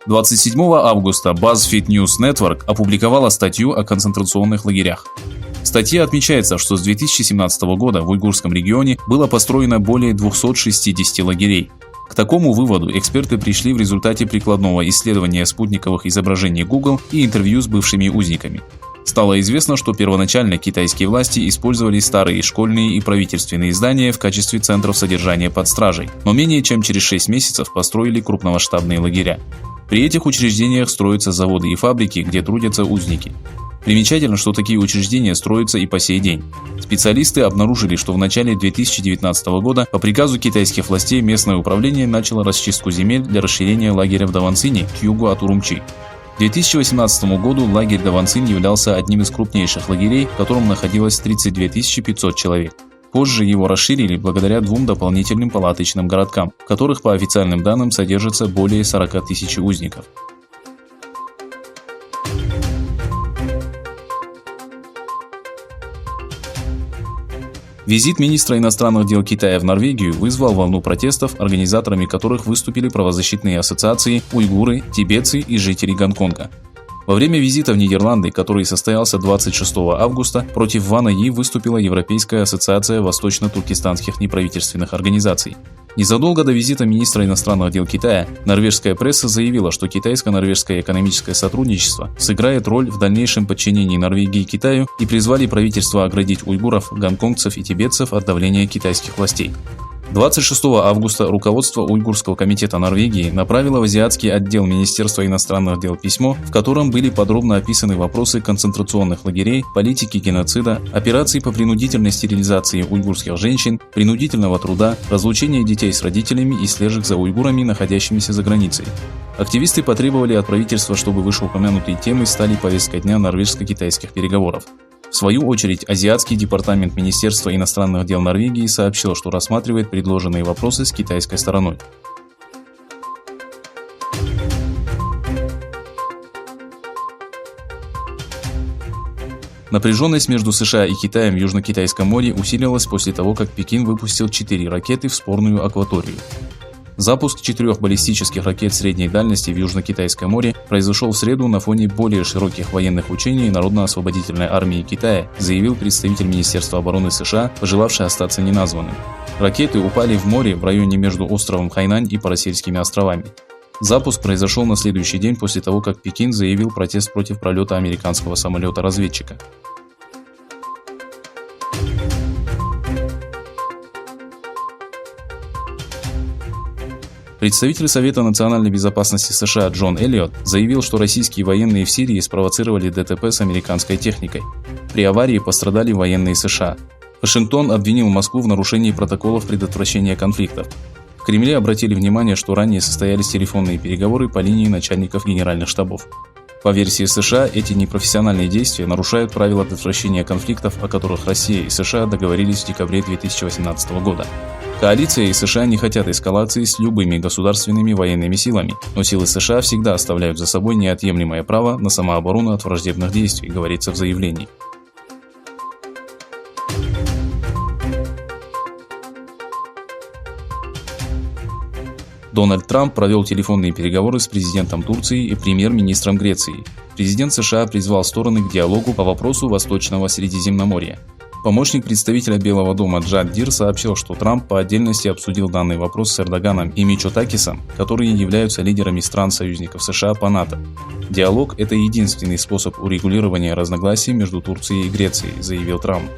27 августа BuzzFeed News Network опубликовала статью о концентрационных лагерях. В статье отмечается, что с 2017 года в уйгурском регионе было построено более 260 лагерей. К такому выводу эксперты пришли в результате прикладного исследования спутниковых изображений Google и интервью с бывшими узниками. Стало известно, что первоначально китайские власти использовали старые школьные и правительственные здания в качестве центров содержания под стражей, но менее чем через 6 месяцев построили крупномасштабные лагеря. При этих учреждениях строятся заводы и фабрики, где трудятся узники. Примечательно, что такие учреждения строятся и по сей день. Специалисты обнаружили, что в начале 2019 года по приказу китайских властей местное управление начало расчистку земель для расширения лагеря в Даванцине к югу от Урумчи. К 2018 году лагерь Даванцин являлся одним из крупнейших лагерей, в котором находилось 32 500 человек. Позже его расширили благодаря 2 дополнительным палаточным городкам, в которых по официальным данным содержится более 40 000 узников. Визит министра иностранных дел Китая в Норвегию вызвал волну протестов, организаторами которых выступили правозащитные ассоциации, уйгуры, тибетцы и жители Гонконга. Во время визита в Нидерланды, который состоялся 26 августа, против Вана Йи выступила Европейская ассоциация восточно-туркестанских неправительственных организаций. Незадолго до визита министра иностранных дел Китая, норвежская пресса заявила, что китайско-норвежское экономическое сотрудничество сыграет роль в дальнейшем подчинении Норвегии Китаю и призвали правительство оградить уйгуров, гонконгцев и тибетцев от давления китайских властей. 26 августа руководство Уйгурского комитета Норвегии направило в азиатский отдел Министерства иностранных дел письмо, в котором были подробно описаны вопросы концентрационных лагерей, политики геноцида, операций по принудительной стерилизации уйгурских женщин, принудительного труда, разлучения детей с родителями и слежек за уйгурами, находящимися за границей. Активисты потребовали от правительства, чтобы вышеупомянутые темы стали повесткой дня норвежско-китайских переговоров. В свою очередь, Азиатский департамент Министерства иностранных дел Норвегии сообщил, что рассматривает предложенные вопросы с китайской стороной. Напряженность между США и Китаем в Южно-Китайском море усилилась после того, как Пекин выпустил 4 ракеты в спорную акваторию. Запуск 4 баллистических ракет средней дальности в Южно-Китайское море произошел в среду на фоне более широких военных учений Народно-освободительной армии Китая, заявил представитель Министерства обороны США, пожелавший остаться неназванным. Ракеты упали в море в районе между островом Хайнань и Парасельскими островами. Запуск произошел на следующий день после того, как Пекин заявил протест против пролета американского самолета-разведчика. Представитель Совета национальной безопасности США Джон Эллиот заявил, что российские военные в Сирии спровоцировали ДТП с американской техникой. При аварии пострадали военные США. Вашингтон обвинил Москву в нарушении протоколов предотвращения конфликтов. В Кремле обратили внимание, что ранее состоялись телефонные переговоры по линии начальников генеральных штабов. По версии США, эти непрофессиональные действия нарушают правила предотвращения конфликтов, о которых Россия и США договорились в декабре 2018 года. Коалиция и США не хотят эскалации с любыми государственными военными силами, но силы США всегда оставляют за собой неотъемлемое право на самооборону от враждебных действий, говорится в заявлении. Дональд Трамп провел телефонные переговоры с президентом Турции и премьер-министром Греции. Президент США призвал стороны к диалогу по вопросу Восточного Средиземноморья. Помощник представителя Белого дома Джад Дир сообщил, что Трамп по отдельности обсудил данный вопрос с Эрдоганом и Мичотакисом, которые являются лидерами стран-союзников США по НАТО. Диалог – это единственный способ урегулирования разногласий между Турцией и Грецией, заявил Трамп.